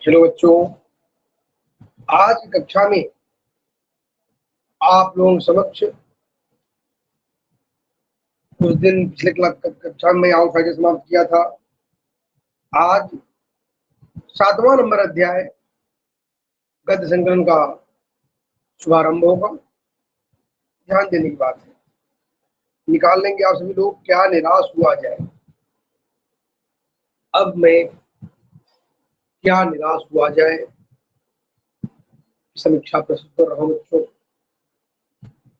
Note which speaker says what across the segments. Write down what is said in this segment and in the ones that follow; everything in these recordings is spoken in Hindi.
Speaker 1: चलो बच्चों, आज की कक्षा में आप लोगों के समक्ष कुछ दिन पिछले कक्षा में आउटसाइडर समाप्त किया था। आज 7वां नंबर अध्याय गद्य संकलन का शुभारंभ होगा। ध्यान देने की बात है, निकाल लेंगे आप सभी लोग। क्या निराश हुआ जाए। अब मैं क्या निराश हुआ जाए समीक्षा प्रस्तुत कर रहा हूँ बच्चों,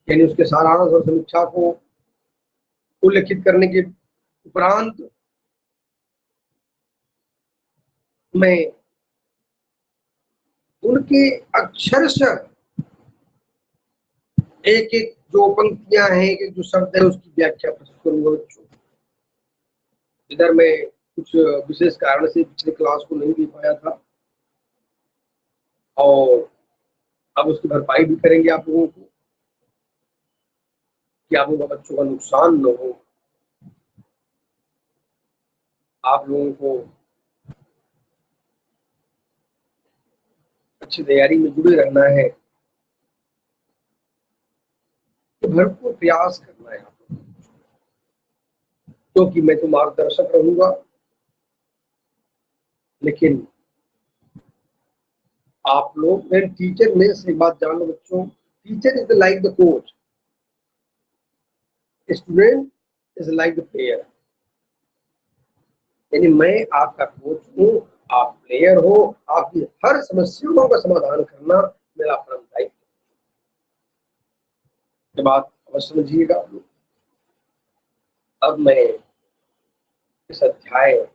Speaker 1: यानी उसके सारांश और समीक्षा को उल्लेखित करने के उपरांत मैं उनके अक्षरशः एक एक जो पंक्तियां हैं, एक एक जो शब्द है, उसकी व्याख्या प्रस्तुत करूंगा बच्चों। इधर मैं कुछ विशेष कारण से पिछले क्लास को नहीं दे पाया था और अब उसकी भरपाई भी करेंगे आप लोगों को कि आप लोगों का बच्चों का नुकसान न हो। आप लोगों को अच्छी तैयारी में जुड़े रहना है, तो भरपूर प्रयास करना है आप लोगों को, क्योंकि मैं तो मार्गदर्शक रहूंगा। लेकिन आप लोग टीचर में से बात जान लो बच्चों, teacher is like the coach, student is like the player. यानी मैं आपका कोच हूँ, आप प्लेयर हो। आपकी हर समस्याओं का समाधान करना मेरा परम दायित्व। ये बात अवश्य समझिएगा आप लोग। अब मैं इस अध्याय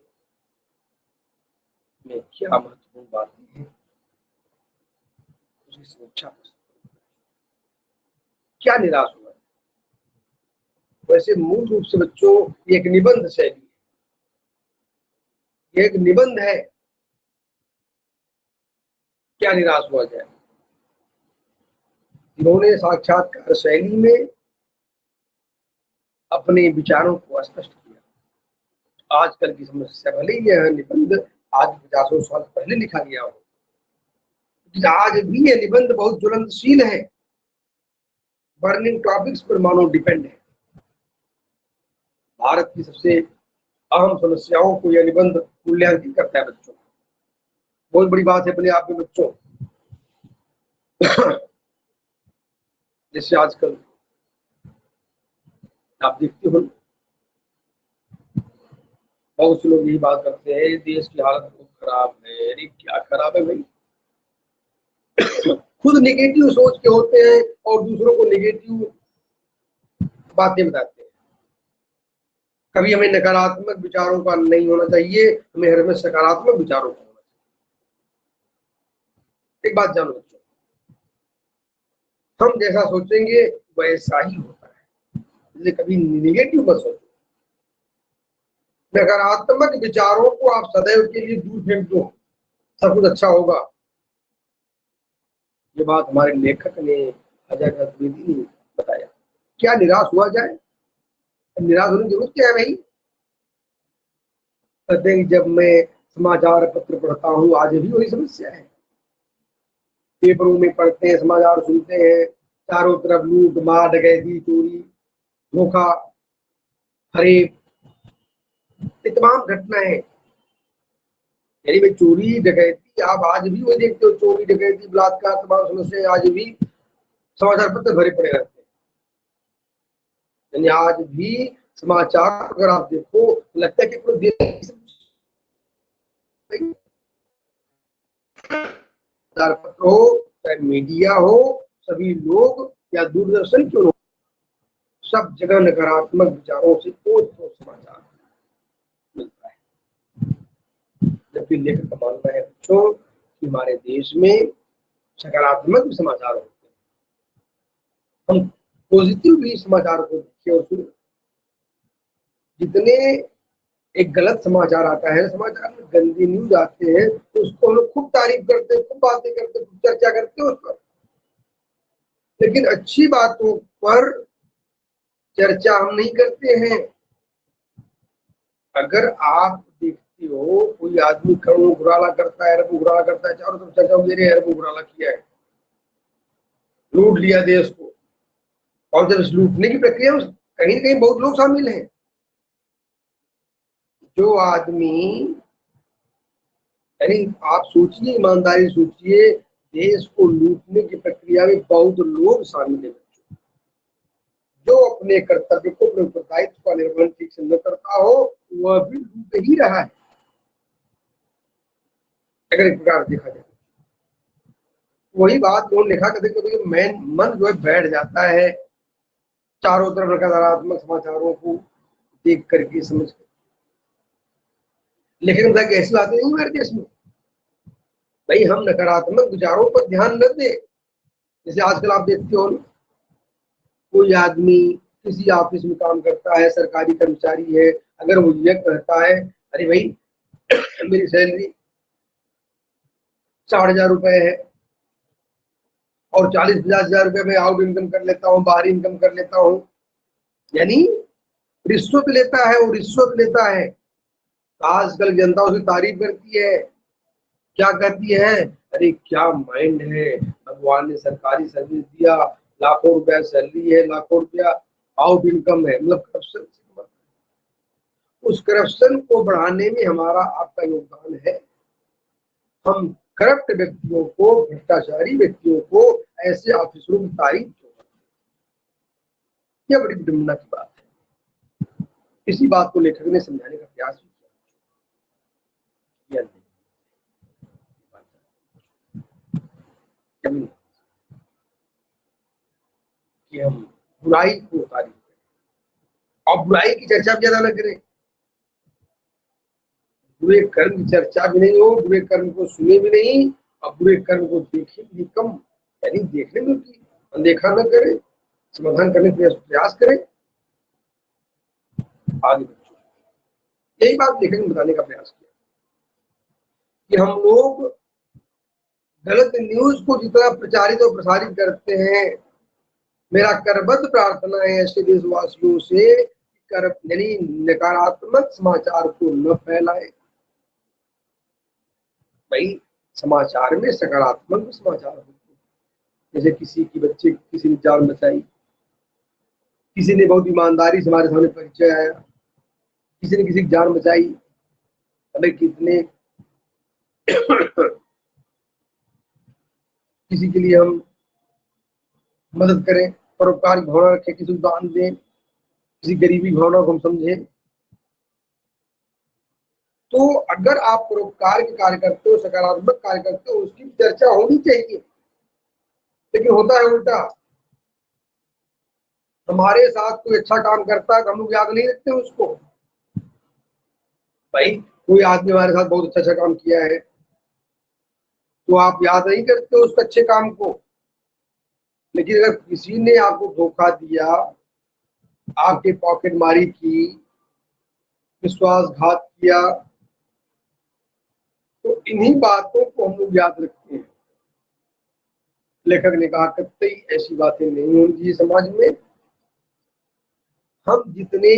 Speaker 1: में क्या महत्वपूर्ण बातें हैं उसकी समीक्षा। क्या निराश हुआ। वैसे मूल रूप से बच्चों ये एक निबंध शैली है, ये एक निबंध है। क्या निराश हुआ जाए। जिन्होंने साक्षात्कार शैली में अपने विचारों को स्पष्ट किया। आजकल की समस्या, भले ही यह निबंध आज 50 साल पहले लिखा गया हो, लेकिन आज भी यह निबंध बहुत ज्वलनशील है। बर्निंग टॉपिक्स पर मानो डिपेंड है। भारत की सबसे अहम समस्याओं को यह निबंध मूल्यांकित करता है बच्चों। बहुत बड़ी बात है अपने आप में बच्चों। जैसे आजकल आप देखते हो, बहुत से लोग यही बात करते हैं, देश की हालत बहुत खराब है। अरे क्या खराब है भाई। खुद नेगेटिव सोच के होते हैं और दूसरों को नेगेटिव बातें बताते हैं। कभी हमें नकारात्मक विचारों का नहीं होना चाहिए, हमें हर में सकारात्मक विचारों का होना चाहिए। एक बात जानो बच्चों, हम जैसा सोचेंगे वैसा ही होता है, इसलिए कभी निगेटिव मत सोचो। नकारात्मक विचारों को आप सदैव के लिए दूर फेंक दो, सब कुछ अच्छा होगा। ये बात हमारे लेखक ने अजय द्विवेदी ने बताया। क्या निराश हुआ जाए। निराश होने की जरूरत क्या है भाई। कहते हैं जब मैं समाचार पत्र पढ़ता हूँ, आज भी वही समस्या है। पेपरों में पढ़ते हैं, समाचार सुनते हैं, चारों तरफ लूट मार, डकैती, चोरी, धोखा, फरेब, ये तमाम घटनाएं। यानी भाई चोरी डकैती आप आज भी वही देखते हो। चोरी डकैती बलात्कार तमाम समस्या आज भी समाचार पत्र भरे पड़े रहते हैं। यानी आज भी समाचार अगर आप देखो तो लगता है कि पूरे देश पत्र हो चाहे मीडिया हो, सभी लोग या दूरदर्शन क्यों हो, सब जगह नकारात्मक विचारों से कोई समाचार मिलता है। जबकि लेखक का मानना है बच्चों कि हमारे देश में सकारात्मक समाचार होते हैं। हम पॉजिटिव भी समाचार को देखें और सुने। जितने एक गलत समाचार आता है, समाचार में गंदी न्यूज आते हैं, तो उसको हम लोग खूब तारीफ करते हैं, खूब बातें करते हैं, खूब चर्चा करते हैं उस पर। लेकिन अच्छी बातों पर चर्चा हम नहीं करते हैं। अगर आप देखते देखते हो, कोई आदमी करोड़ों घुराला करता है, अरबों घुराला करता है, चारों तरफ चर्चा हो रही है अरबों घुराला किया है, लूट लिया देश को। और जब इस लूटने की प्रक्रिया में कहीं न कहीं बहुत लोग शामिल हैं। जो आदमी, यानी आप सोचिए, ईमानदारी सोचिए, देश को लूटने की प्रक्रिया में बहुत लोग शामिल हैं। जो अपने कर्तव्य को, अपने उत्तरदायित्व का निर्वहन ठीक से न करता हो, वह भी लूट ही रहा है, अगर एक प्रकार देखा जाए। वही बात लोगों ने लिखा, कभी मन जो है बैठ जाता है चारों तरफ नकारात्मक समाचारों को देख करके, समझ कर। लेकिन ऐसी बातें नहीं हमारे देश में। भाई हम नकारात्मक विचारों पर ध्यान न दें। जैसे आजकल आप देखते हो, कोई आदमी किसी ऑफिस में काम करता है, सरकारी कर्मचारी है, अगर वो ये कहता है अरे भाई मेरी सैलरी 60,000 रुपए है और 40-50,000 रुपए में आउट इनकम कर लेता हूँ, बाहरी इनकम कर लेता हूँ, यानी रिश्वत लेता है, वो रिश्वत लेता है। आजकल जनता उसकी तारीफ करती है, क्या कहती है, अरे क्या माइंड है, भगवान ने सरकारी सर्विस दिया, लाखों रुपया सैलरी है, लाखों रुपया आउट इनकम है। मतलब करप्शन, उस करप्शन को बढ़ाने में हमारा आपका योगदान है। हम करप्ट व्यक्तियों को, भ्रष्टाचारी व्यक्तियों को, ऐसे ऑफिसरों की तारीफ क्यों करते हैं? यह बड़ी विडंबना की बात है। इसी बात को लेखक ने समझाने का प्रयास भी किया। कि हम बुराई को तारीफ करें और बुराई की चर्चा भी ज्यादा न करें, बुरे कर्म की चर्चा भी नहीं हो, बुरे कर्म को सुने भी नहीं, और बुरे कर्म को देखे भी कम, यानी देखने में भी अनदेखा न करें, समाधान करने के प्रयास करें। आगे यही बात लेखक ने बताने का प्रयास किया कि हम लोग गलत न्यूज को जितना प्रचारित और प्रसारित करते हैं, मेरा करबद्ध प्रार्थना है ऐसे देशवासियों से, यानी नकारात्मक समाचार को न फैलाए। भाई समाचार में सकारात्मक समाचार होते हैं, जैसे किसी की बच्चे किसी ने जान बचाई, किसी ने बहुत ईमानदारी से हमारे सामने परिचय आया, किसी ने किसी की जान बचाई। अबे कितने किसी के लिए हम मदद करें, परोपकार की भावना रखें, किसी को दान दें, किसी गरीबी भावना को हम समझें। तो अगर आप परोपकार के कार्य करते हो, सकारात्मक कार्य करते हो, उसकी चर्चा होनी चाहिए। लेकिन होता है उल्टा, हमारे साथ कोई अच्छा काम करता है तो हम लोग याद नहीं रखते उसको। भाई कोई आदमी हमारे साथ बहुत अच्छा काम किया है तो आप याद नहीं करते उस अच्छे काम को। लेकिन अगर किसी ने आपको धोखा दिया, आपके पॉकेट मारी की, विश्वासघात किया, तो इन्हीं बातों को हम लोग याद रखते हैं। लेखक ने कहा कतई ऐसी बातें नहीं होनी चाहिए समाज में। हम जितने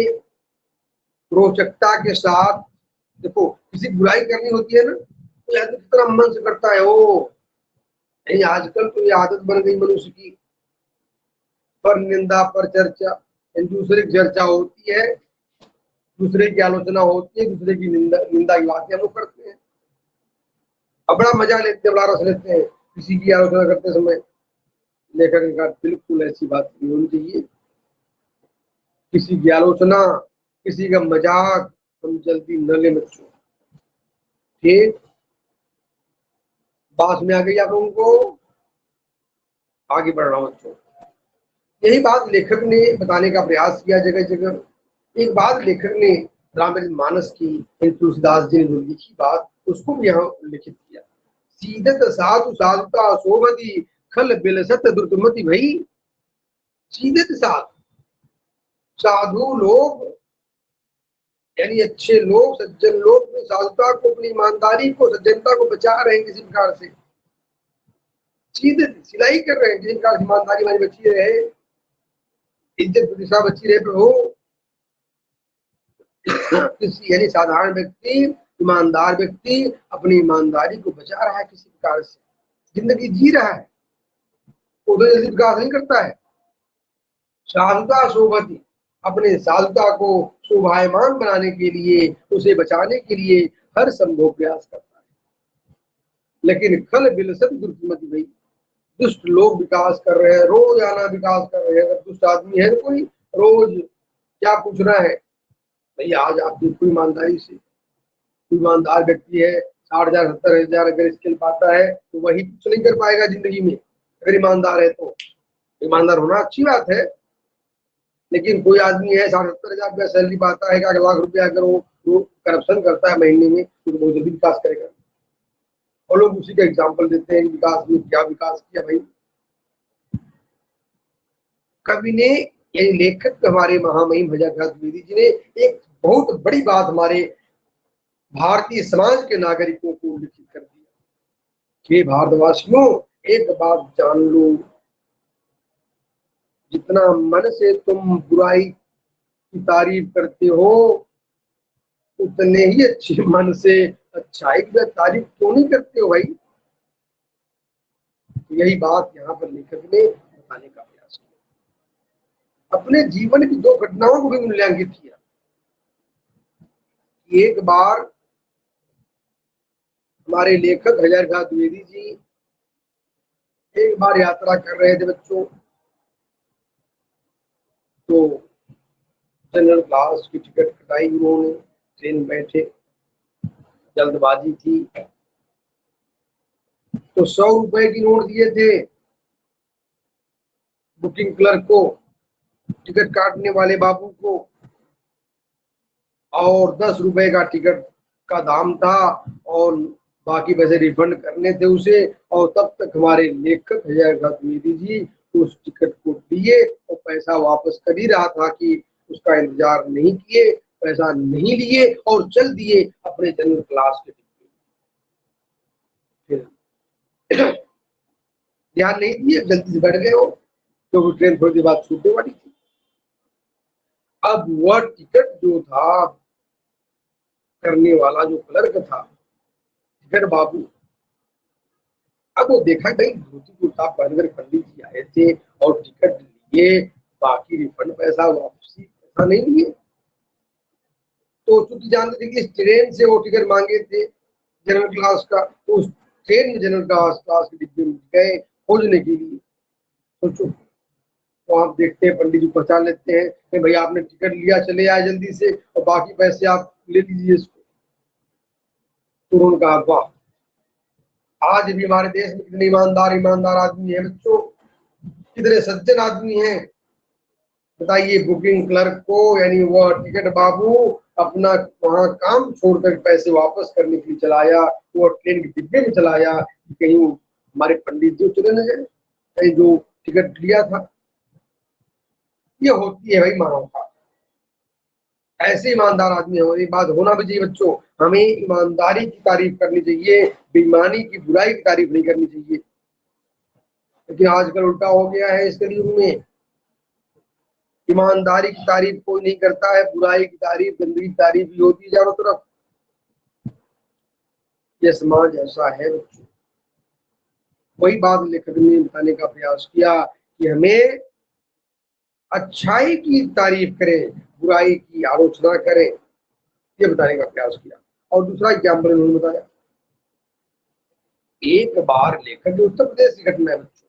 Speaker 1: रोचकता के साथ, देखो किसी बुराई करनी होती है ना, तो यार कितना मन से करता है वो। नहीं आजकल तो ये आदत बन गई मनुष्य की, पर निंदा पर चर्चा, दूसरे की चर्चा होती है, दूसरे की आलोचना होती है, दूसरे की निंदा की बातें हम लोग करते हैं और बड़ा मजा लेते हैं, बड़ा रस लेते हैं किसी की आलोचना करते समय। लेखक ने कहा बिल्कुल ऐसी बात नहीं होनी चाहिए। किसी की आलोचना, किसी का मजाक हम जल्दी न ले बच्चों। ठीक बात में आ गई आप लोगों को, आगे बढ़ रहा हूं बच्चों। यही बात लेखक ने बताने का प्रयास किया जगह जगह। एक बात लेखक ने रामचरितमानस की, तुलसीदास जी ने जो लिखी बात, उसको भी यहाँ उल्लेखित किया। सीधत साधु साधुता शोभती, खल बिलसत दुर्गमति भई। सीधत साधु लोग, यानी अच्छे लोग, सज्जन लोग अपनी साधुता को, अपनी ईमानदारी को, सज्जनता को बचा रहे हैं किसी प्रकार से, सीधे सिलाई कर रहे हैं, जिस प्रकार ईमानदारी हमारी बची रहे, इज्जत प्रतिष्ठा बची रहे प्रभु। किसी यानी साधारण व्यक्ति ईमानदार व्यक्ति अपनी ईमानदारी को बचा रहा है, किसी प्रकार से जिंदगी जी रहा है, वो तो जल्दी विकास नहीं करता है। साधुता शोभती, अपने साधुता को शोभायमान बनाने के लिए, उसे बचाने के लिए हर संभव प्रयास करता है। लेकिन खल बिलसत दुर्मति भाई, दुष्ट लोग विकास कर रहे हैं, रोज आना विकास कर रहे हैं। अगर दुष्ट आदमी है तो कोई रोज क्या पूछना है भाई, आज आप देखो ईमानदारी से, ईमानदार व्यक्ति है 60,000 70,000 अगर स्किल पाता है तो वही कुछ नहीं कर पाएगा जिंदगी में। अगर ईमानदार है तो ईमानदार होना अच्छी बात है, लेकिन कोई आदमी है 60-70,000 रुपया सैलरी पाता है, 1,00,000 रुपया अगर वो करप्शन करता है महीने में, तो बहुत जल्दी विकास करेगा। और लोग उसी का एग्जाम्पल देते हैं विकास में, क्या विकास किया भाई। कवि ने, यानी लेखक हमारे महामहिम भजन द्विवेदी जी ने एक बहुत बड़ी बात हमारे भारतीय समाज के नागरिकों को लिखित कर दिया कि भारतवासियों, एक बात जान लो, जितना मन से तुम बुराई की तारीफ करते हो, उतने ही अच्छे मन से अच्छाई की तारीफ क्यों नहीं करते हो भाई। यही बात यहाँ पर लेखक ने बताने का प्रयास किया। अपने जीवन की दो घटनाओं को भी मूल्यांकित किया। एक बार हमारे लेखक हजारीलाल द्विवेदी जी एक बार यात्रा कर रहे थे बच्चों, तो जनरल क्लास की टिकट कटाई उन्होंने, ट्रेन बैठे, जल्दबाजी थी, तो 100 रुपए की नोट दिए थे बुकिंग क्लर्क को, टिकट काटने वाले बाबू को, और 10 रुपए का टिकट का दाम था और बाकी पैसे रिफंड करने थे उसे। और तब तक हमारे लेखक हजारीलाल द्विवेदी जी उस टिकट को दिए और पैसा वापस कर ही रहा था कि उसका इंतजार नहीं किए, पैसा नहीं लिए और चल दिए अपने जनरल क्लास के टिकट। ध्यान नहीं दिए, जल्दी से बैठ गए हो, तो ट्रेन थोड़ी देर बाद छूटने वाली थी। अब वह टिकट जो था करने वाला, जो क्लर्क था, टिकट बाबू, अब वो देखा भाई धोती कुर्ता पहनकर पंडित जी आए थे और टिकट लिए, बाकी रिफंड पैसा वापसी पैसा नहीं लिए। तो चूंकि जानते थे कि इस ट्रेन से वो टिकट मांगे थे जनरल क्लास का, तो उस ट्रेन में जनरल क्लास के डिब्बे में गए खोजने के लिए। सोचो, तो आप देखते हैं पंडित जी पहचान लेते हैं कि भाई आपने टिकट लिया, चले आए जल्दी से और बाकी पैसे आप ले लीजिए इसको। तो उन्होंने कहा वाह, आज भी हमारे देश में कितने ईमानदार आदमी है बच्चों, कितने सज्जन आदमी हैं। बताइए, बुकिंग क्लर्क को, यानी वह टिकट बाबू अपना वहां काम छोड़कर पैसे वापस करने के लिए चलाया, वो ट्रेन के डिब्बे में चलाया, कहीं हमारे पंडित जी चले न जाए, कहीं जो टिकट लिया था। ये होती है भाई मानवता, ऐसे ईमानदार आदमी हो। एक बात होना भी चाहिए बच्चों, हमें ईमानदारी की तारीफ करनी चाहिए, बेईमानी की बुराई की तारीफ नहीं करनी चाहिए। लेकिन आजकल उल्टा हो गया है इस कलयुग में, ईमानदारी की तारीफ कोई नहीं करता है, बुराई की तारीफ, गंदगी की तारीफ ही होती है चारों तरफ। ये समाज ऐसा है बच्चों। वही बात लेखक ने बताने का प्रयास किया कि हमें अच्छाई की तारीफ करें, बुराई की आलोचना करें, ये बताने का प्रयास किया। और दूसरा एग्जाम्पल उन्होंने बताया, एक बार लेखक, उत्तर प्रदेश की घटना है बच्चों,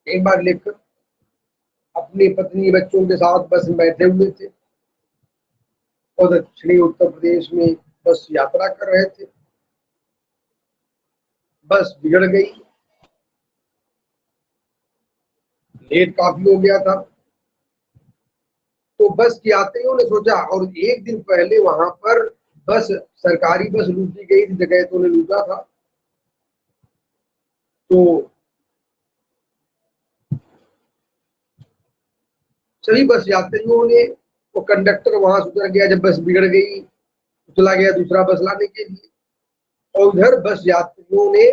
Speaker 1: एक बार लेखक अपनी पत्नी बच्चों के साथ बस में बैठे हुए थे और दक्षिणी उत्तर प्रदेश में बस यात्रा कर रहे थे। बस बिगड़ गई, लेट काफी हो गया था। तो बस के यात्रियों ने सोचा, और एक दिन पहले वहां पर बस, सरकारी बस लूटी गई थी, डकैतों ने लूटा था। तो सभी बस यात्रियों ने, वो कंडक्टर वहां से उतर गया जब बस बिगड़ गई, तो चला गया दूसरा बस लाने के लिए। और उधर बस यात्रियों ने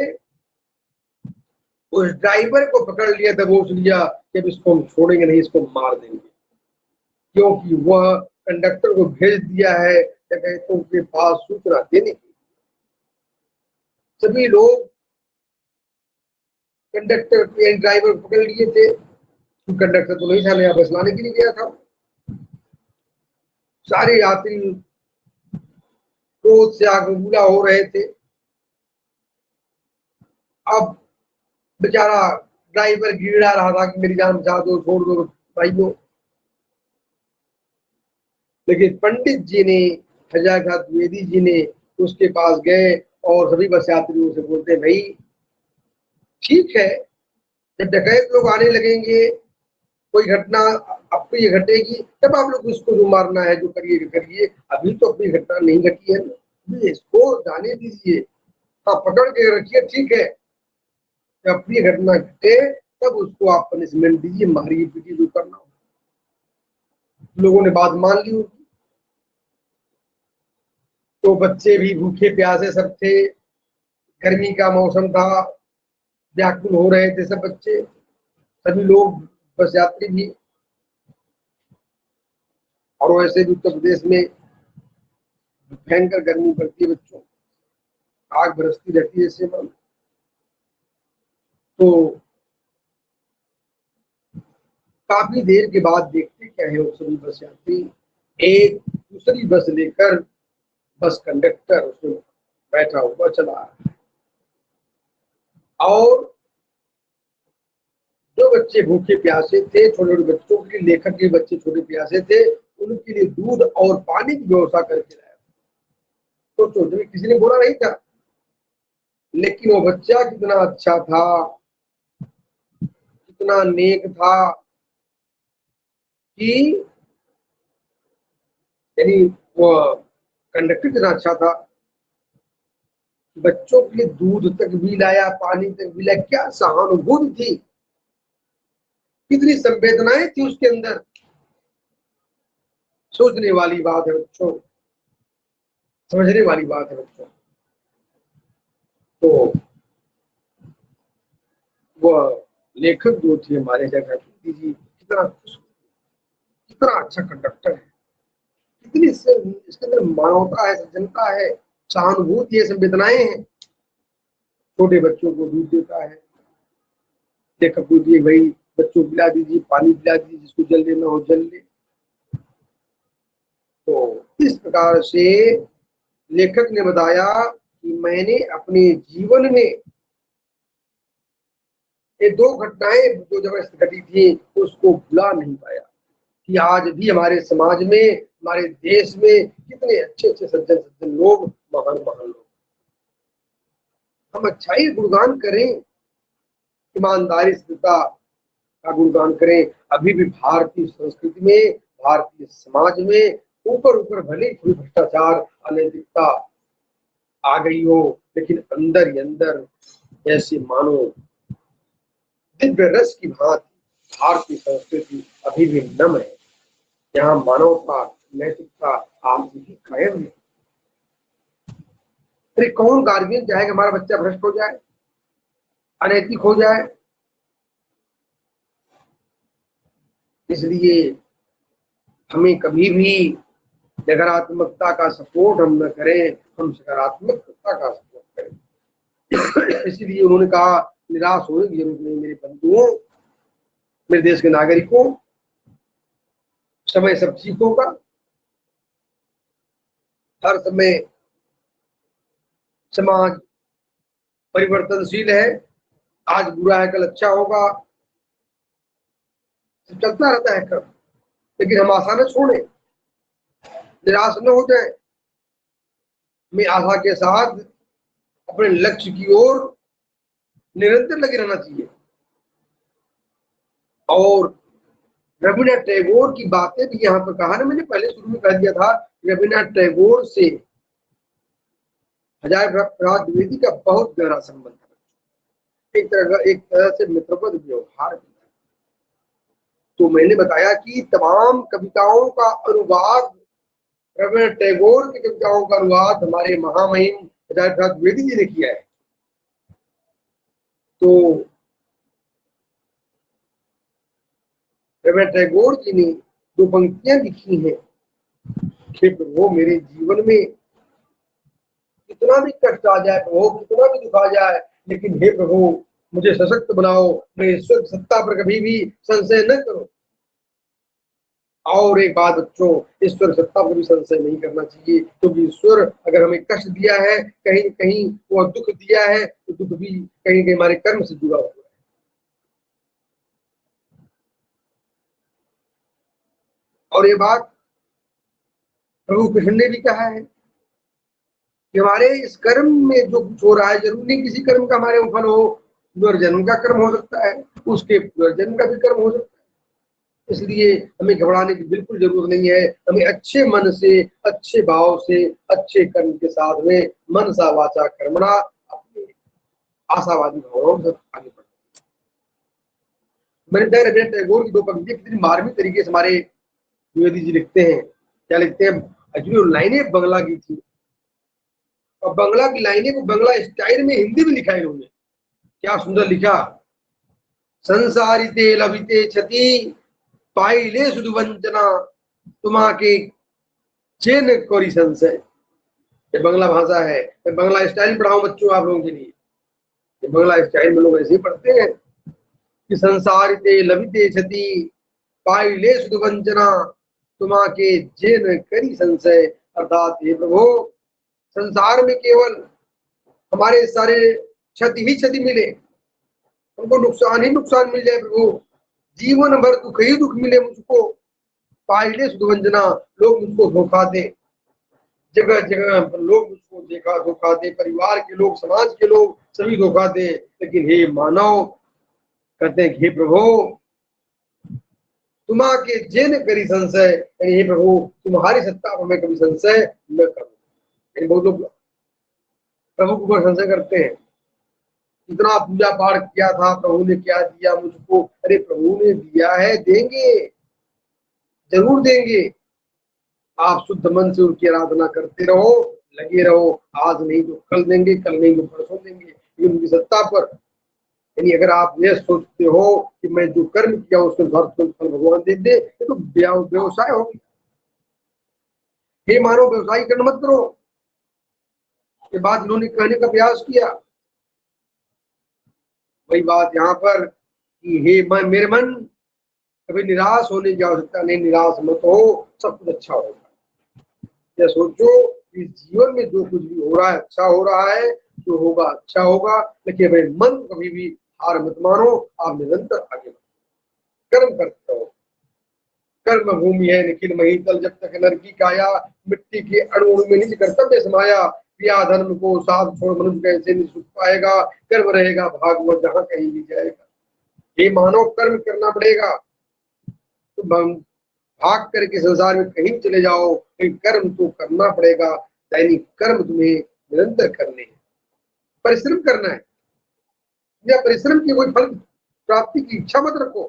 Speaker 1: उस ड्राइवर को पकड़ लिया, दबोच लिया कि अब इसको हम छोड़ेंगे नहीं, इसको मार देंगे, क्योंकि वह कंडक्टर को भेज दिया है डकैतों के पास सूचना देने के लिए सभी लोग कंडक्टर ड्राइवर पकड़ लिए थे। कंडक्टर तो नहीं था, नया बस लाने के लिए गया था। सारे यात्री क्रोध से आग बबूला हो रहे थे। अब बेचारा ड्राइवर गिड़ा रहा था कि मेरी जान बचा दो, छोड़ दो भाइयों। लेकिन पंडित जी ने, हजारनाथ द्विवेदी जी ने उसके पास गए और सभी बस यात्रियों से बोलते, भाई ठीक है, जब डकैत लोग आने लगेंगे, कोई घटना अप्रिय घटेगी, तब आप लोग इसको जो मारना है जो करिए करिए, अभी तो अपनी घटना नहीं घटी है, इसको जाने दीजिए। हाँ, पकड़ के रखिए, ठीक है, जब अप्रिय घटना घटे तब उसको आप पनिशमेंट दीजिए, मारिए पीटिए, जो करना हो। लोगों ने बात मान ली उनकी। तो बच्चे भी भूखे प्यासे सब थे, गर्मी का मौसम था, व्याकुल हो रहे थे सब बच्चे, सभी लोग, बस यात्री भी। और वैसे भी उत्तर प्रदेश में भयंकर गर्मी पड़ती है, बच्चों आग बरसती रहती है इससे मन। तो काफी देर के बाद देखते क्या है, वो सभी बस यात्री एक दूसरी बस लेकर बस कंडक्टर उसमें बैठा हुआ चला रहा है। और जो बच्चे भूखे प्यासे थे, छोटे छोटे बच्चों के लिए, लेखक के बच्चे छोटे प्यासे थे, उनके लिए दूध और पानी की व्यवस्था करके लाया। तो छोटे किसी ने बोला नहीं था, लेकिन वो बच्चा कितना अच्छा था, कितना नेक था कि यानी वो कंडक्टर कितना अच्छा था, बच्चों के लिए दूध तक भी लाया, पानी तक भी लाया। क्या सहानुभूति थी, कितनी संवेदनाएं थी उसके अंदर। सोचने वाली बात है बच्चों, समझने वाली बात है बच्चों। तो वह लेखक जो थे हमारे जगह जी, कितना खुश, कितना अच्छा कंडक्टर है, कितनी इसके अंदर मानवता है, सज्जनता है, सहानुभूति है, संवेदनाएं हैं। छोटे बच्चों को दूध देता है, लेखक को दिए, भाई बच्चों को पिला दीजिए, पानी पिला दीजिए, जिसको जल लेना हो जल ले। तो इस प्रकार से लेखक ने बताया कि मैंने अपने जीवन में ये दो घटनाएं जो जब घटी थी उसको भुला नहीं पाया, कि आज भी हमारे समाज में, हमारे देश में कितने अच्छे अच्छे सज्जन सज्जन लोग, महान महान लोग। हम अच्छाई गुणगान करें, ईमानदारी सत्यता का गुणगान करें। अभी भी भारतीय संस्कृति में, भारतीय समाज में ऊपर ऊपर भले थोड़ी भ्रष्टाचार, अनैतिकता आ गई हो, लेकिन अंदर ही अंदर ऐसे मानो दिव्य रस की भांति भारतीय संस्कृति अभी भी नम है। यहाँ मानवता, नैतिकता आज भी कायम है। अरे कौन गार्जियन चाहे हमारा बच्चा भ्रष्ट हो जाए, अनैतिक हो जाए? इसलिए हमें कभी भी नकारात्मकता का सपोर्ट हम न करें, हम सकारात्मकता का सपोर्ट करें। इसलिए उन्होंने कहा, निराश होने की जरूरत नहीं मेरे बंधुओं, मेरे देश के नागरिकों, समय सब ठीक होगा। हर समय समाज परिवर्तनशील है, आज बुरा है कल अच्छा होगा, चलता रहता है क्रम। लेकिन हम आशा न छोड़े, निराश न हो जाए, हमें आशा के साथ अपने लक्ष्य की ओर निरंतर लगे रहना चाहिए। और रविन्द्रनाथ टैगोर की बातें भी यहाँ पर कहा ना, मैंने पहले शुरू में कह दिया था, रविन्द्रनाथ टैगोर से हजारीप्रसाद द्विवेदी का बहुत गहरा संबंध है, एक तरह से मित्रवत व्यवहार भी। तो मैंने बताया कि तमाम कविताओं का अनुवाद, रविन्द्रनाथ टैगोर की कविताओं का अनुवाद हमारे महामहिम हजारीप्रसाद द्विवेदी जी ने किया है। तो रविन्द्रनाथ टैगोर जी ने जो पंक्तियां लिखी हैं कि प्रभु मेरे जीवन में कितना भी कष्ट आ जाए प्रभु, कितना भी दुख आ जाए, लेकिन हे प्रभु मुझे सशक्त बनाओ, मैं ईश्वर की सत्ता पर कभी भी संशय न करो। और एक बात बच्चों, ईश्वर सत्ता पर भी संशय नहीं करना चाहिए, क्योंकि ईश्वर अगर हमें कष्ट दिया है, कहीं कहीं वो दुख दिया है, तो दुख भी कहीं कहीं हमारे कर्म से जुड़ा हुआ है। और ये बात प्रभु कृष्ण ने भी कहा है कि हमारे इस कर्म में जो कुछ हो रहा है, जरूर नहीं किसी कर्म का हमारे फल हो, पुनर्जन्म का कर्म हो सकता है, उसके पुनर्जन्म का भी कर्म हो सकता है। इसलिए हमें घबराने की बिल्कुल जरूरत नहीं है। हमें अच्छे मन से, अच्छे भाव से, अच्छे कर्म के साथ में मनसा वाचा कर्मणा अपने आशावादी भावों से आगे बढ़ना। मैंने रवींद्रनाथ टैगोर की दो पंक्तियां कितनी मार्मिक तरीके से हमारे द्विवेदी जी लिखते हैं। क्या लिखते हैं? एक्चुअली लाइनें बंगला की थी, और बंगला की लाइनें को बंगला स्टाइल में हिंदी में लिखा है इन्होंने। क्या सुंदर लिखा! संसारिते लभिते क्षति पाइले सुधु वंचना तुमा के चेन कोरी संशय। ये बंगला भाषा है। मैं बंगला स्टाइल पढ़ाऊं बच्चों आप लोगों के लिए। ये बंगला स्टाइल में लोग ऐसे ही पढ़ते हैं कि संसारिते लभिते क्षति पाइले सुधु वंचना तुमा के चेन करी संशय। अर्थात हे प्रभु, संसार में केवल हमारे सारे क्षति ही क्षति मिले, हमको नुकसान ही नुकसान मिल जाए प्रभु, जीवन भर दुख ही दुख मिले मुझको। पाइले सुधवंजना, लोग मुझको धोखा दे, जगह जगह पर लोग मुझको धोखा दे, परिवार के लोग, समाज के लोग सभी धोखा दे, लेकिन हे मानव कहते हैं हे प्रभु तुमा के जेन करी संशय, हे प्रभु तुम्हारी सत्ता पर मैं कभी संशय न करूं। बहुत लोग प्रभु के ऊपर संशय करते हैं, इतना पूजा पाठ किया था, प्रभु ने क्या दिया मुझको? अरे प्रभु ने दिया है, देंगे, जरूर देंगे। आप शुद्ध मन से उनकी आराधना करते रहो, लगे रहो। आज नहीं तो कल देंगे, कल नहीं तो परसों देंगे, ये उनकी सत्ता पर। यानी अगर आप ये सोचते हो कि मैं जो कर्म किया उसके फल भगवान दे दे, ये तो व्यवसाय हो गया। हे मानो व्यवसाय करना मत करो। ये बात इन्होंने कहने का प्रयास किया। वही बात यहाँ पर कि हे मेरे मन, कभी निराश होने की आवश्यकता नहीं, निराश मत हो, सब कुछ अच्छा होगा। या सोचो इस जीवन में जो कुछ भी हो रहा है अच्छा हो रहा है, जो होगा अच्छा होगा, लेकिन भाई मन कभी भी हार मत मानो। आप निरंतर आगे कर्म करते रहो। कर्म भूमि है निखिल महीतल, जब तक नरकी काया, मिट्टी के अणु में निज कर्तव्य समाया। क्रिया धर्म को साथ छोड़ मनुष्य कैसे नहीं सुख पाएगा, कर्म रहेगा भागवत जहाँ कहीं भी जाएगा। ये मानव कर्म करना पड़ेगा, तो भाग करके संसार में कहीं चले जाओ, लेकिन कर्म तो करना पड़ेगा। दैनिक कर्म तुम्हें निरंतर करने हैं, परिश्रम करना है। या परिश्रम की कोई फल प्राप्ति की इच्छा मत रखो,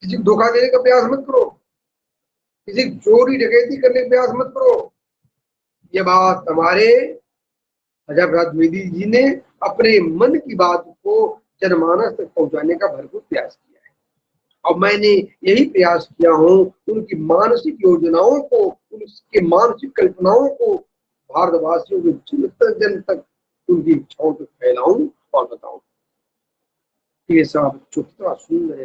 Speaker 1: किसी को धोखा देने का प्रयास मत करो, किसी चोरी डकैती करने का प्रयास मत करो। ये बात हमारे अजय द्विवेदी जी ने अपने मन की बात को जनमानस तक पहुंचाने का भरपूर प्रयास किया है, और मैंने यही प्रयास किया हूँ उनकी मानसिक योजनाओं को, उनकी मानसिक कल्पनाओं को भारतवासियों के जन जन तक उनकी इच्छाओं तक फैलाऊं और बताऊं। ये सब कितना सुंदर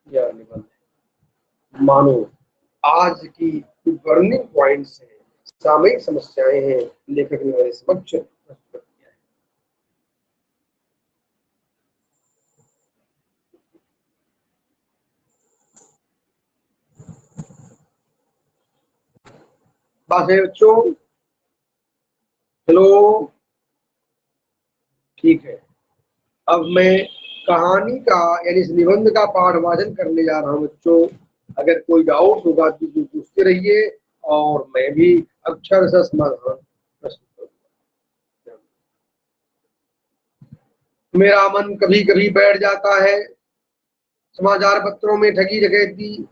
Speaker 1: यह निबंध है। मानो आज की बर्निंग पॉइंट्स हैं, सामयिक समस्याएं हैं, लेखक ने हमारे समक्ष प्रस्तुत किया है। बात है बच्चों? हेलो, ठीक है। अब मैं कहानी का यानी इस निबंध का पाठ वाचन करने जा रहा हूँ बच्चों। अगर कोई डाउट होगा तो पूछते रहिए, और मैं भी अक्षर से समाधान प्रस्तुत करूंगा। मेरा मन कभी कभी बैठ जाता है, समाचार पत्रों में ठगी डकैती,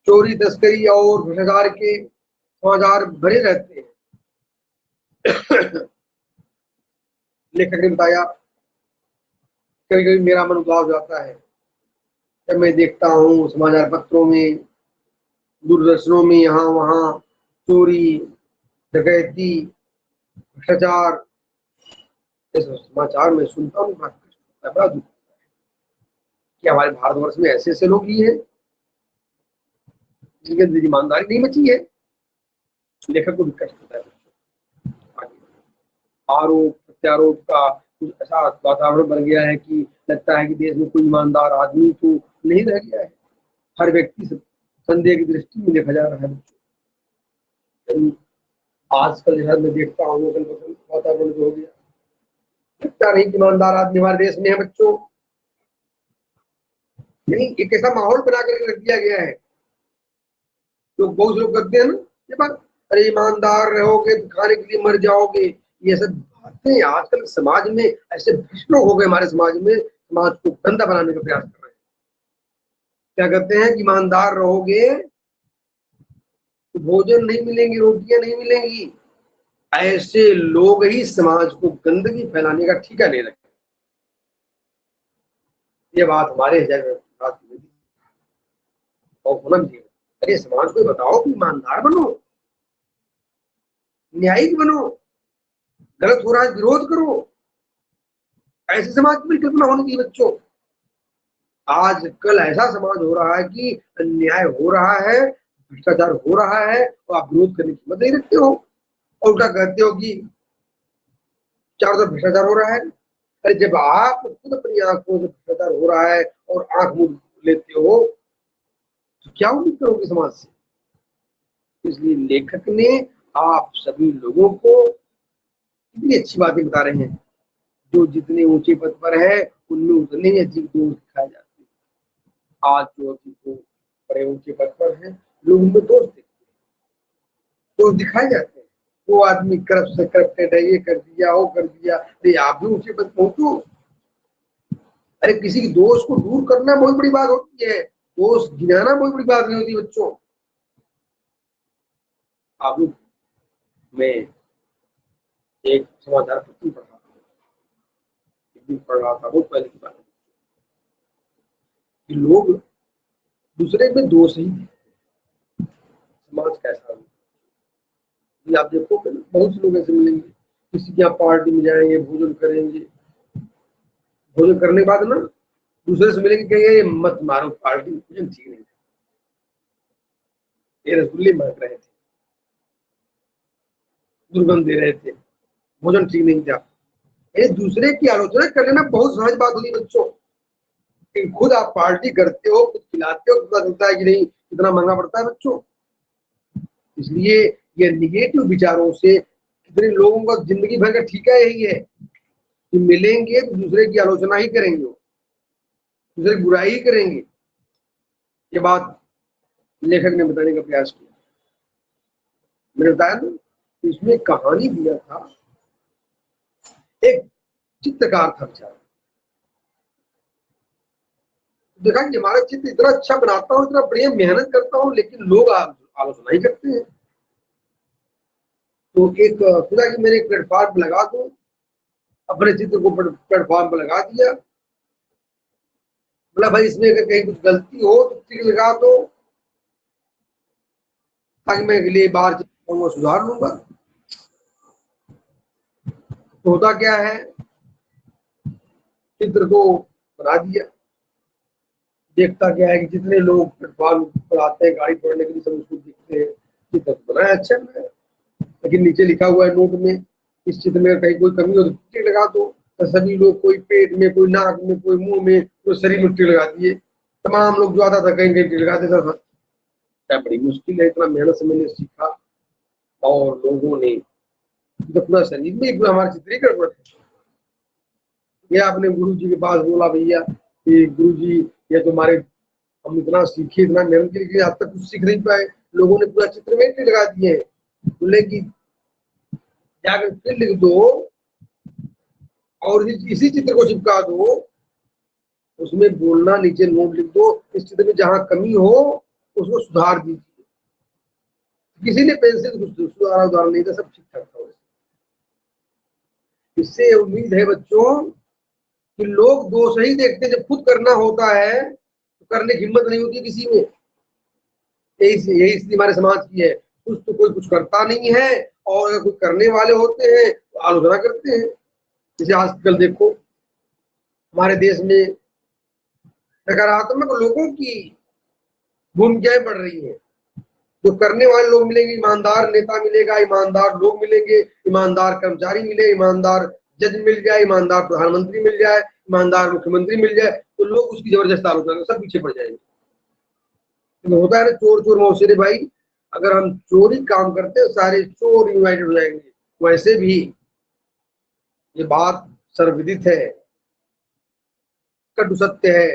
Speaker 1: चोरी तस्करी और भ्रष्टाचार के समाचार भरे रहते हैं। लेखक ने बताया कभी कभी मेरा मन उदास हो जाता है जब मैं देखता हूँ समाचार पत्रों में, दूरदर्शनों में, यहाँ वहाँ चोरी, डकैती, भ्रष्टाचार, इस समाचार में सुनता हूँ, बड़ा कष्ट होता है, बड़ा दुख होता है कि हमारे भारतवर्ष में ऐसे ऐसे लोग ही हैं जिनके अंदर ईमानदारी नहीं बची है। लेखक को भी कष्ट होता है। आरोप प्रत्यारोप का कुछ ऐसा वातावरण बन गया है कि लगता है कि देश में कोई ईमानदार आदमी तो नहीं रह गया है। हर व्यक्ति से संदेह की दृष्टि में देखा जा रहा है। आजकल जो है मैं देखता हूँ वातावरण जो हो गया, लगता नहीं कि ईमानदार आदमी हमारे देश में है बच्चों। नहीं, एक ऐसा माहौल बना कर रख दिया गया है। तो बहुत लोग करते हैं ना ये बात, अरे ईमानदार रहोगे तो खाने के लिए मर जाओगे, ये सब बातें आजकल समाज में ऐसे भ्रष्ट लोग हो गए। हमारे समाज में समाज को गंदा बनाने का प्रयास कर रहे हैं। क्या कहते हैं कि ईमानदार रहोगे तो भोजन नहीं मिलेंगी, रोटियां नहीं मिलेंगी। ऐसे लोग ही समाज को गंदगी फैलाने का ठेका ले रहे हैं। ये बात हमारे बात और होना भी चाहिए। अरे समाज को बताओ कि ईमानदार बनो, न्यायिक बनो, गलत हो रहा है विरोध करो। ऐसे समाज की कल्पना होनी चाहिए बच्चों। आजकल ऐसा समाज हो रहा है कि अन्याय हो रहा है, भ्रष्टाचार हो रहा है और आप विरोध करने की हिम्मत नहीं रखते हो और उल्टा कहते हो कि चारों तरफ भ्रष्टाचार हो रहा है। अरे जब आप खुद अपनी आंखों से भ्रष्टाचार हो रहा है और आंख मूंद लेते हो तो क्या उम्मीद करोगे समाज से। इसलिए लेखक ने आप सभी लोगों को इतनी अच्छी बातें बता रहे हैं। जो जितने ऊंचे पद पर है उनमें उतने ही अजीब दोष दिखाए जाते हैं। आज जो अभी बड़े ऊंचे पद पर है लोग उनमें दोष देखते हैं, दोष दिखाए जाते हैं। वो आदमी करप्ट से करप्टेड है, ये कर दिया वो कर दिया। अरे आप भी ऊंचे पद पहुंचो। अरे किसी की दोष को दूर करना बहुत बड़ी बात होती है, दोष गिनाना बहुत बड़ी बात नहीं होती बच्चों। आप लोग, मैं एक समाचार पत्र पढ़ा, एक दिन पढ़ रहा था, बहुत पहले की बात है कि लोग दूसरे में दोष ही देखते हैं। समाज कैसा है आप देखो, बहुत से लोग ऐसे मिलेंगे, किसी के यहाँ पार्टी में जाएंगे, भोजन करेंगे, भोजन करने के बाद ना दूसरे से मिलेंगे, कहेंगे ये मत मारो पार्टी, भोजन ठीक नहीं, ये रसगुल्ले महक रहे थे, दुर्गंध दे रहे थे, भोजन ठीक नहीं था। ये दूसरे की आलोचना कर लेना बहुत सहज बात होती है बच्चों। खुद आप पार्टी करते हो, खुद खिलाते हो, पता चलता है कि नहीं कितना महंगा पड़ता है बच्चों। इसलिए ये निगेटिव विचारों से कितने लोगों का जिंदगी भर का ठीका यही है कि मिलेंगे तो दूसरे की आलोचना ही करेंगे, दूसरे की बुराई ही करेंगे। ये बात लेखक ने बताने का प्रयास किया। मैंने बताया ना, इसमें कहानी दिया था, एक चित्रकार था बेचारा, देखा कि हमारा चित्र इतना अच्छा बनाता हूँ, इतना बढ़िया मेहनत करता हूँ, लेकिन लोग आलोचना ही करते हैं। तो एक खुदा कि मैंने एक प्लेटफॉर्म पर लगा दूं, अपने चित्र को प्लेटफॉर्म पर लगा दिया। बोला भाई इसमें अगर कहीं कुछ गलती हो तो टिक लगा दो, ताकि मैं अगली बार वो सुधार लूंगा। तो होता क्या है, चित्र को बना दिया। देखता क्या है कि जितने लोग प्लेटफॉर्म पर आते हैं गाड़ी पकड़ने के लिए, सब उसको देखते हैं, चित्र तो बनाया अच्छा है, लेकिन नीचे लिखा हुआ है नोट में, इस चित्र में कहीं कोई कमी हो तो टिक लगा दो। तो सभी लोग, कोई पेट में, कोई नाक में, कोई मुंह में, कोई शरीर में टिक लगा दिए। तमाम लोग जो आता था कहीं कहीं टिक लगा देता था। क्या बड़ी मुश्किल है, इतना मेहनत से मैंने सीखा और लोगों ने तो पूरा शरीर में पूरा हमारा चित्र ही गड़बड़ है। ये आपने गुरु जी के पास बोला भैया कि गुरु जी ये तुम्हारे, हम इतना सीखे, इतना मेहनत के लिए आज तक कुछ सीख नहीं पाए, लोगों ने पूरा चित्र में टिक लगा दिए हैं। बोले कि जाकर फिर लिख दो और इसी चित्र को चिपका दो, उसमें बोलना, नीचे नोट लिख दो, इस चित्र में जहां कमी हो उसको सुधार दीजिए। किसी ने पेन से कुछ सुधारा उधार नहीं था, सब ठीक ठाक था। इससे उम्मीद है बच्चों कि लोग दोष ही देखते, जब खुद करना होता है तो करने की हिम्मत नहीं होती किसी में। यही इसलिए हमारे समाज की है कुछ तो कोई कुछ करता नहीं है, और अगर कुछ करने वाले होते हैं तो आलोचना करते हैं। जैसे आजकल देखो हमारे देश में नकारात्मक लोगों की भूमिकाएं बढ़ रही है। जो करने वाले लोग मिलेंगे, ईमानदार नेता मिलेगा, ईमानदार लोग मिलेंगे, ईमानदार कर्मचारी मिले, ईमानदार जज मिल जाए, ईमानदार प्रधानमंत्री मिल जाए, ईमानदार मुख्यमंत्री मिल जाए, तो लोग उसकी जबरदस्त आलोचना करेंगे, सब पीछे पड़ जाएंगे। तो होता है ना, चोर चोर मौसेरे भाई, अगर हम चोरी काम करते हैं सारे चोर यूनाइटेड हो जाएंगे। वैसे भी ये बात सर्वविदित है, कटु सत्य है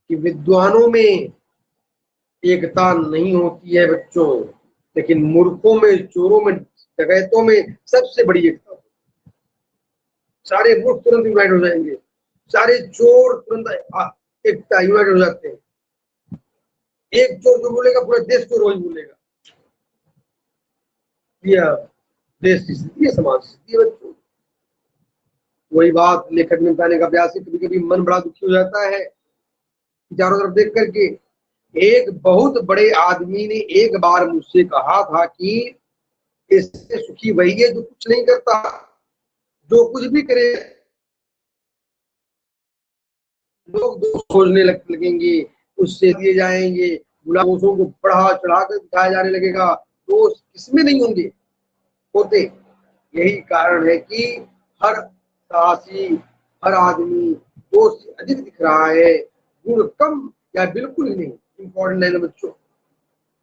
Speaker 1: कि विद्वानों में एकता नहीं होती है बच्चों, लेकिन मूर्खों में, चोरों में, डकैतों में सबसे बड़ी एकता होती है। सारे मूर्ख तुरंत यूनाइट हो जाएंगे, सारे चोर तुरंत एकता यूनाइट हो जाते हैं। एक चोर जो बोलेगा पूरा देश चोर वही बोलेगा। यह देश की स्थिति है, समाज की स्थिति है बच्चों। वही बात लेखक ने बताने का प्रयास है। कभी कभी मन बड़ा दुखी हो जाता है चारों तरफ देख करके। एक बहुत बड़े आदमी ने एक बार मुझसे कहा था कि इससे सुखी वही है जो कुछ नहीं करता, जो कुछ भी करे लोग दोष खोजने लगेंगे, उससे दिए जाएंगे, दोषों को बढ़ा चढ़ा कर दिखाया जाने लगेगा। दोष किसमें नहीं होंगे, होते। यही कारण है कि हर साहसी, हर आदमी दोष से अधिक दिख रहा है, गुण कम या बिल्कुल ही नहीं। इंपॉर्टेंट है ना बच्चों,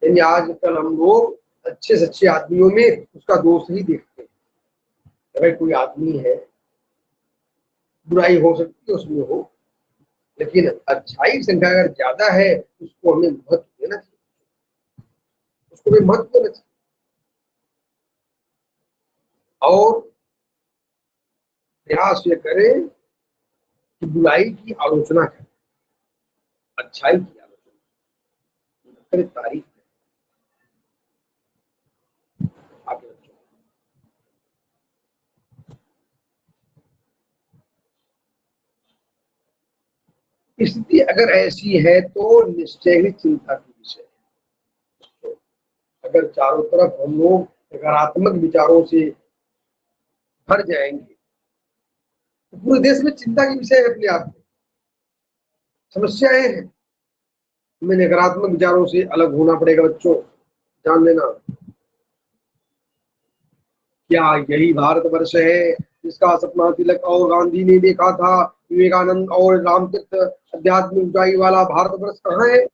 Speaker 1: यानी आजकल हम लोग अच्छे से अच्छे आदमियों में उसका दोष ही देखते हैं। अगर कोई आदमी है, बुराई हो सकती है उसमें हो, लेकिन अच्छाई की संख्या अगर ज्यादा है उसको हमें महत्व देना चाहिए, उसको हमें महत्व देना चाहिए। और प्रयास ये करें कि बुराई की आलोचना करें, अच्छाई की आलोचना करें, तारीफ करें। आगे स्थिति अगर ऐसी है तो निश्चय ही चिंता की विषय है। अगर चारों तरफ हम लोग नकारात्मक विचारों से भर जाएंगे तो पूरे देश में चिंता की विषय है। अपने आप में समस्याएं हैं, हमें नकारात्मक विचारों से अलग होना पड़ेगा बच्चों, जान लेना। क्या यही भारतवर्ष है जिसका सपना तिलक और गांधी ने देखा था? विवेकानंद और रामतीर्थ आध्यात्मिक ऊंचाई वाला भारतवर्ष कहाँ है?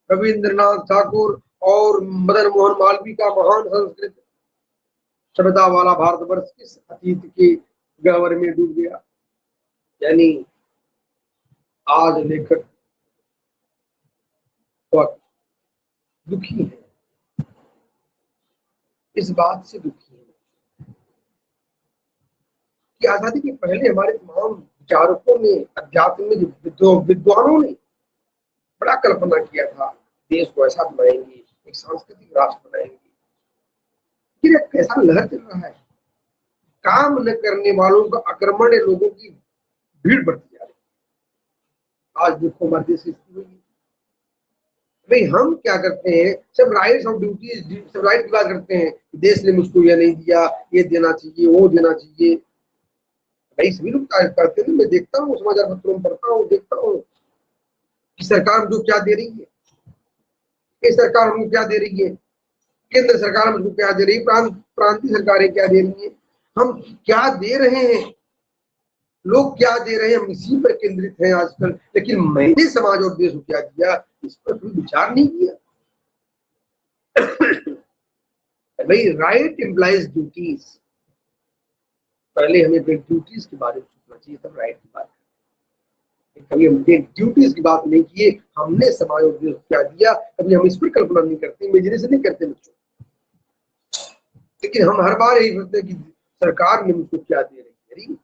Speaker 1: रविंद्रनाथ ठाकुर और मदन मोहन मालवीय का महान संस्कृत सभ्यता वाला भारतवर्ष किस अतीत के गहवर में डूब गया? यानी आज लेखक बहुत दुखी है, इस बात से दुखी है कि आजादी के पहले हमारे तमाम विचारकों ने, आध्यात्मिक विद्वानों ने बड़ा कल्पना किया था, देश को ऐसा बनाएंगे, एक सांस्कृतिक राष्ट्र बनाएंगे। फिर कैसा लहर चल रहा है, काम न करने वालों का आक्रमण, लोगों की भीड़ बढ़ती जा रही है। आज देखो हमारे देश की स्थिति हुई, भाई हम क्या करते हैं, सब राइट्स और ड्यूटीज, सब राइट की बात करते हैं, देश ने मुझको यह नहीं दिया, ये देना चाहिए, वो देना चाहिए। भाई सभी लोग करते हैं, मैं देखता हूँ समाचार पत्रों में पढ़ता हूँ, देखता हूँ कि सरकार मुझको क्या दे रही है, ये सरकार हमको क्या दे रही है, केंद्र सरकार मुझको क्या दे रही है, प्रांतीय सरकारें क्या दे रही है, हम क्या दे रहे हैं, लोग क्या दे रहे हैं, हम इसी पर केंद्रित हैं आजकल। लेकिन मैंने समाज और देश को क्या दिया, इस पर कोई विचार नहीं किया। भाई राइट इम्प्लाइज ड्यूटीज, पहले हमें ड्यूटीज के बारे में सोचना चाहिए, तब राइट की बात। कभी हमने ड्यूटीज की बात नहीं की, हमने समाज और देश को क्या दिया, कभी हम इस पर कल्पना नहीं करते, इमेजिनेशन नहीं करते बच्चों। लेकिन हम हर बार यही सोचते हैं कि सरकार ने मुझको क्या दे रही है।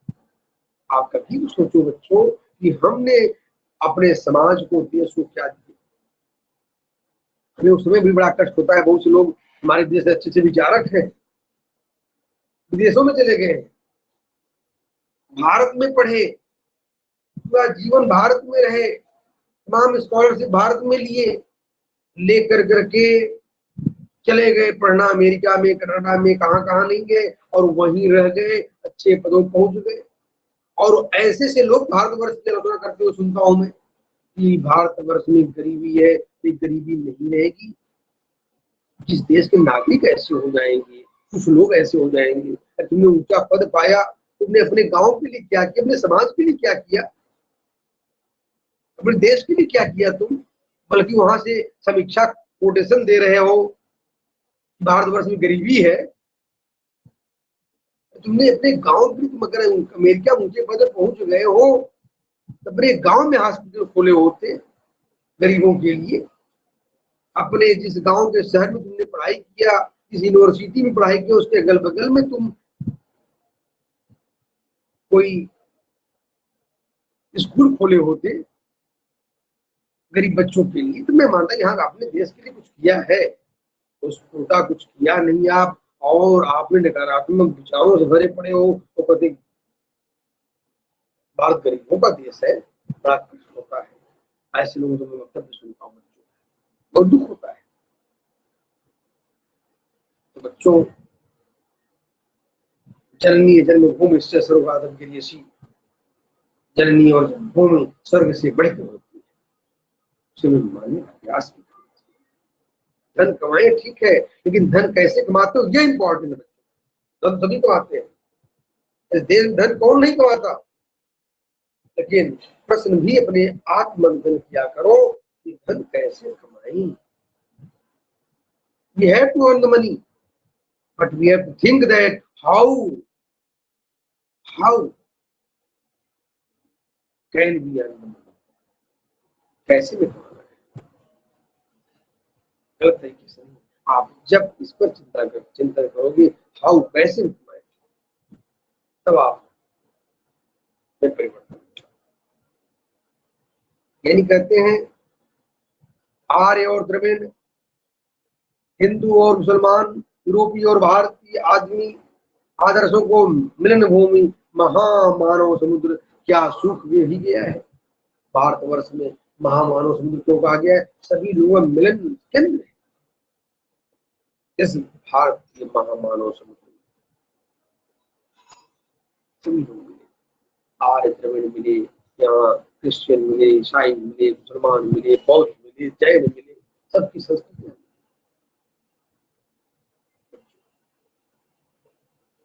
Speaker 1: आप कभी भी सोचो बच्चों कि हमने अपने समाज को, देश को क्या दिया। हमें उस समय भी बड़ा कष्ट होता है, बहुत से लोग हमारे देश से अच्छे विचारक हैं, विदेशों में चले गए, भारत में पढ़े, पूरा जीवन भारत में रहे, तमाम स्कॉलरशिप भारत में लिए, लेकर करके चले गए पढ़ना अमेरिका में, कनाडा में, कहाँ कहाँ नहीं गए, और वहीं रह गए, अच्छे पदों पहुंच गए। और ऐसे से लोग भारतवर्ष की आलोचना करते हुए सुनता हूं मैं कि भारतवर्ष में गरीबी है, ये गरीबी नहीं रहेगी। जिस देश के नागरिक ऐसे हो जाएंगे, कुछ लोग ऐसे हो जाएंगे, तुमने ऊंचा पद पाया, तुमने अपने गांव के लिए क्या किया, अपने समाज के लिए क्या किया, अपने देश के लिए क्या किया तुम? बल्कि वहां से समीक्षा कोटेशन दे रहे हो, भारतवर्ष में गरीबी है। तुमने अपने गांव में, तुम अगर अमेरिका ऊंचे पद पर पहुंच गए हो, अपने गांव में हॉस्पिटल खोले होते गरीबों के लिए। अपने जिस गांव के शहर में तुमने पढ़ाई किया, जिस यूनिवर्सिटी में पढ़ाई किया, उसके अगल बगल में तुम कोई स्कूल खोले होते गरीब बच्चों के लिए, तो मैं मानता यहाँ आपने देश के लिए कुछ किया है। उस उल्टा कुछ किया नहीं आप, और आपने नकारात्मक विचारों से भरे पड़े हो, तो कभी भारत गरीबों का देश है, बड़ा कष्ट होता है ऐसे लोगों से मैं वक्तव्य सुनता हूँ, बहुत दुख होता है। तो बच्चों, जननी जन्मभूमि से स्वर्गादम के लिए सी, जननी और जन्मभूमि स्वर्ग से बढ़कर होती है, उसे मानने का प्रयास भी करें। धन कमाए ठीक है, लेकिन धन कैसे कमाते हो ये इंपॉर्टेंट है। धन सभी कमाते हैं, इस देश में धन कौन नहीं कमाता, लेकिन प्रश्न भी अपने आत्ममंथन किया करो कि धन कैसे कमाई। We have to earn the money, but we have to think that how can we earn the money? कैसे में कमाना है, गलत तरीके से नहीं। आप जब इस पर चिंतन करोगे हाउ कैसे में कमाए, तब आप में परिवर्तन। यानी कहते हैं आर्य और द्रविड़, हिंदू और मुसलमान, यूरोपीय और भारतीय आदमी आदर्शों को मिलन भूमि महामानव समुद्र, क्या सुख भी गया है। भारतवर्ष में महामानव समुद्र क्यों कहा गया है? सभी लोग मिलन केंद्र है इस भारतीय महामानव समुद्र में। सभी लोग मिले, आर्य द्रविड़ मिले, यहाँ क्रिश्चियन मिले, ईसाई मिले, मुसलमान मिले, बौद्ध मिले, जैन मिले, सबकी संस्कृति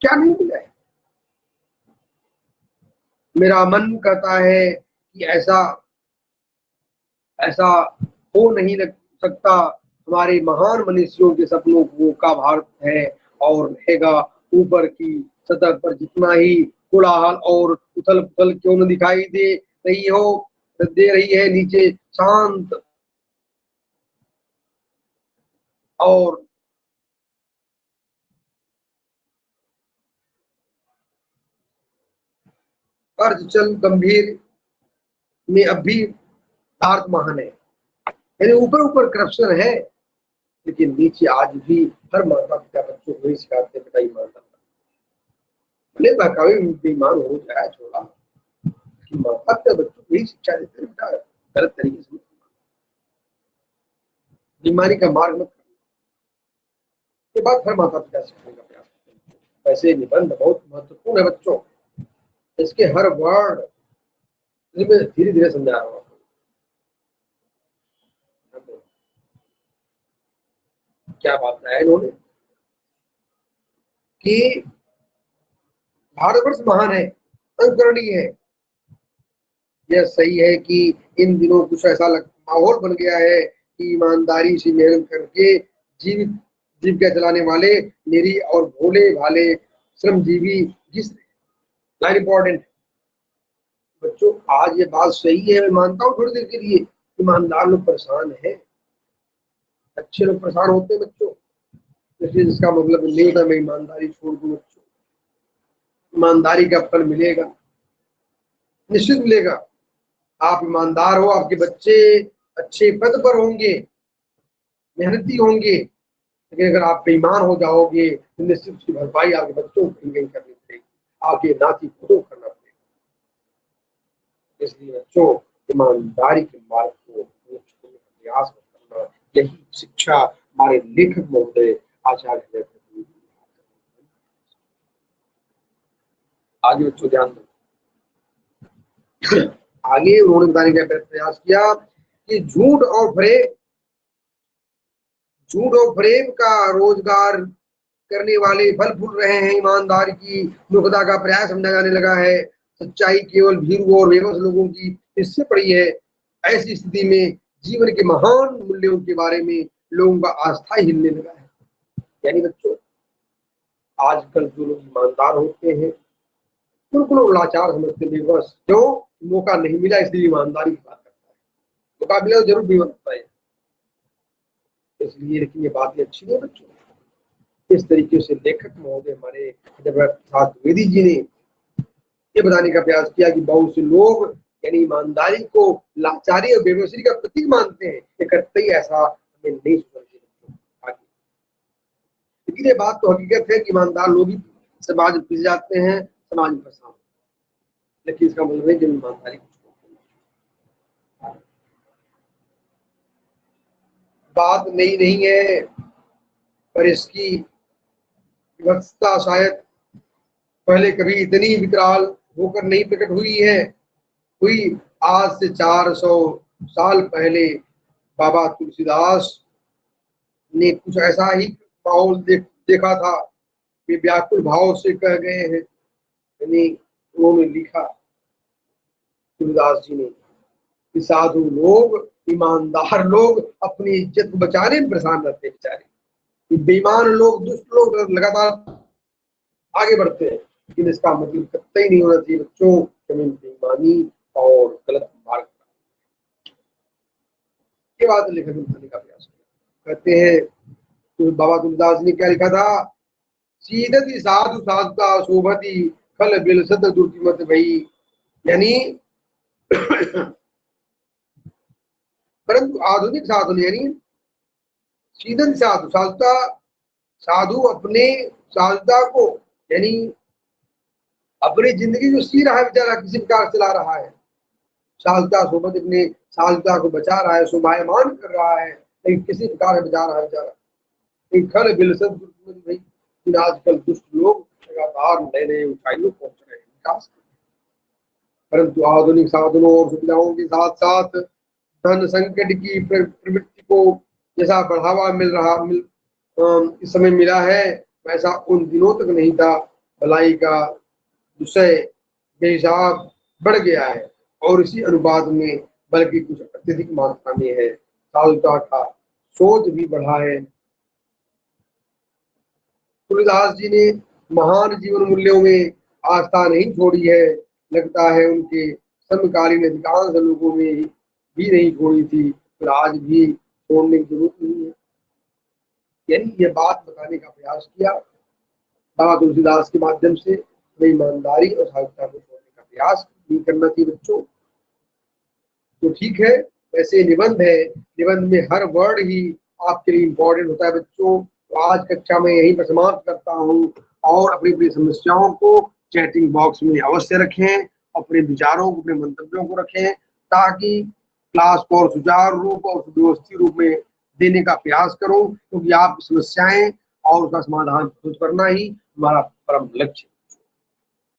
Speaker 1: क्या नहीं मिला है। मेरा मन कहता है कि ऐसा ऐसा हो नहीं सकता। हमारे महान मनुष्यों के सपनों को का भारत है और रहेगा। ऊपर की सतह पर जितना ही कोलाहल और उथल पुथल क्यों न दिखाई दे रही है, नीचे शांत और अर्धचल गंभीर में अब भी भारत महान है। यानी ऊपर ऊपर करप्शन है, लेकिन नीचे आज भी हर माता पिता बच्चों को ही सिखाते बेटा ईमानदार, भले बहकावे बेईमान हो जाए छोड़ा, कि माता पिता बच्चों को यही शिक्षा देते हैं बेटा गलत तरीके से बीमारी का मार्ग मत करना। ये बात हर माता पिता सिखाने का प्रयास करते हैं। वैसे निबंध बहुत महत्वपूर्ण है बच्चों, इसके हर वर्ड मैं धीरे धीरे समझा रहा हूँ। क्या बात है इन्होंने कि भारतवर्ष महान है, अनुकरणीय है। यह सही है कि इन दिनों कुछ ऐसा माहौल बन गया है कि ईमानदारी से मेहनत करके जीविका चलाने वाले निरी और भोले भाले श्रमजीवी जिस लाइन इंपॉर्टेंट बच्चों, आज ये बात सही है, मैं मानता हूँ थोड़ी देर के लिए, ईमानदार लोग परेशान है, अच्छे लोग परेशान होते हैं बच्चों। इसलिए इसका मतलब नहीं होता मैं ईमानदारी छोड़ दूं बच्चों। ईमानदारी का फल मिलेगा, निश्चित मिलेगा। आप ईमानदार हो, आपके बच्चे अच्छे पद पर होंगे, मेहनती होंगे, लेकिन अगर आप बेईमान हो जाओगे तो निश्चित उसकी भरपाई आपके बच्चों को कहीं करनी पड़ेगी, आपके नाती खुदों करना पड़ेगा। इसलिए बच्चों, ईमानदारी के मार्ग को छोड़ने का प्रयास करना, यही शिक्षा हमारे लेखक महोदय आचार्य। आगे बच्चों ध्यान दो। आगे उन्होंने बताने का प्रयास किया कि झूठ और फ्रेब का रोजगार करने वाले फल फूल रहे हैं। ईमानदार की मूर्खता का प्रयास समझा जाने लगा है। सच्चाई केवल भीरू और बेबस लोगों की हिस्से पड़ी है। ऐसी स्थिति में जीवन के महान मूल्यों के बारे में लोगों का आस्था हिलने लगा है। यानी बच्चों, आजकल जो लोग ईमानदार होते हैं बिल्कुल लाचार समझते, बेबस, क्यों? मौका नहीं मिला इसलिए ईमानदारी की बात करता है। मौका मिला तो जरूर भी बनता है इसलिए। लेकिन ये बातें अच्छी है बच्चों। इस तरीके से लेखक महोदय हमारे जगन्नाथ द्विवेदी जी ने ये बताने का प्रयास किया कि बहुत से लोग यानी ईमानदारी को लाचारी और बेबसी का प्रतीक मानते हैं। ये कतई ऐसा हमें नहीं समझना। लेकिन ये बात तो हकीकत है कि ईमानदार लोग ही समाज में पिस जाते हैं, समाज में फंसा। लेकिन इसका मतलब है कि ईमानदारी बात नहीं है, पर इसकी विवक्षता शायद पहले कभी इतनी विकराल होकर नहीं प्रकट हुई। आज से 400 साल पहले बाबा तुलसीदास ने कुछ ऐसा ही माहौल देखा था। वे व्याकुल भाव से कह गए हैं, यानी उन्होंने लिखा तुलसीदास जी ने कि साधु लोग, ईमानदार लोग अपनी इज्जत को बचाने में परेशान रहते हैं बेचारे। बेईमान लोग, दुष्ट लोग लगातार आगे बढ़ते हैं। लेकिन इसका मतलब कतई नहीं होना चाहिए बच्चों हमें बेईमानी और गलत मार्ग ये बात लेखक ने बताने का प्रयास किया। कहते हैं तो बाबा तुलसीदास ने क्या लिखा था? सीधति साधु साधुता शोभति खल बिलसत दुर्तिमत भई। यानी परंतु आधुनिक साधु यानी सीधन साधु साधुता, साधु अपने साधुता को यानी अपनी जिंदगी जो सी रहा है बेचारा, किसी प्रकार चला रहा है। साधुता सोबत अपने साधुता को बचा रहा है, शोभायमान कर रहा है, लेकिन किसी प्रकार बचा रहा है बेचारा। खल बिलसत भाई, आजकल दुष्ट लोग लगातार नए नए ऊंचाइयों पहुंच रहे हैं, विकास। परंतु आधुनिक साधनों और सुविधाओं के साथ साथ धन संकट की प्रवृत्ति को जैसा बढ़ावा इस समय मिला है, वैसा उन दिनों तक नहीं था। भलाई का विषय बेहिसाब बढ़ गया है और इसी अनुपात में बल्कि कुछ अत्यधिक मात्रा में है। साधुता का सोच भी बढ़ा है। तुलसीदास जी ने महान जीवन मूल्यों में आस्था नहीं छोड़ी है। लगता है उनके समकालीन अधिकांश लोगों में भी नहीं छोड़ी थी, फिर आज भी छोड़ने की जरूरत नहीं है। यानी ये बात बताने का प्रयास किया बाबा तुलसीदास के माध्यम से। ईमानदारी और साधुता को छोड़ने का प्रयास नहीं करना चाहिए बच्चों। तो ठीक है, वैसे निबंध है, निबंध में हर वर्ड ही आपके लिए इम्पोर्टेंट होता है बच्चों। तो आज कक्षा में यहीं पर समाप्त करता हूँ और अपनी अपनी समस्याओं को चैटिंग बॉक्स में अवश्य रखें, अपने विचारों को, अपने मंतव्यों को रखें, ताकि क्लास को और सुचारू रूप और सुव्यवस्थित रूप में देने का प्रयास करूं, क्योंकि आपकी समस्याएं और उसका समाधान खुद करना ही हमारा परम लक्ष्य है।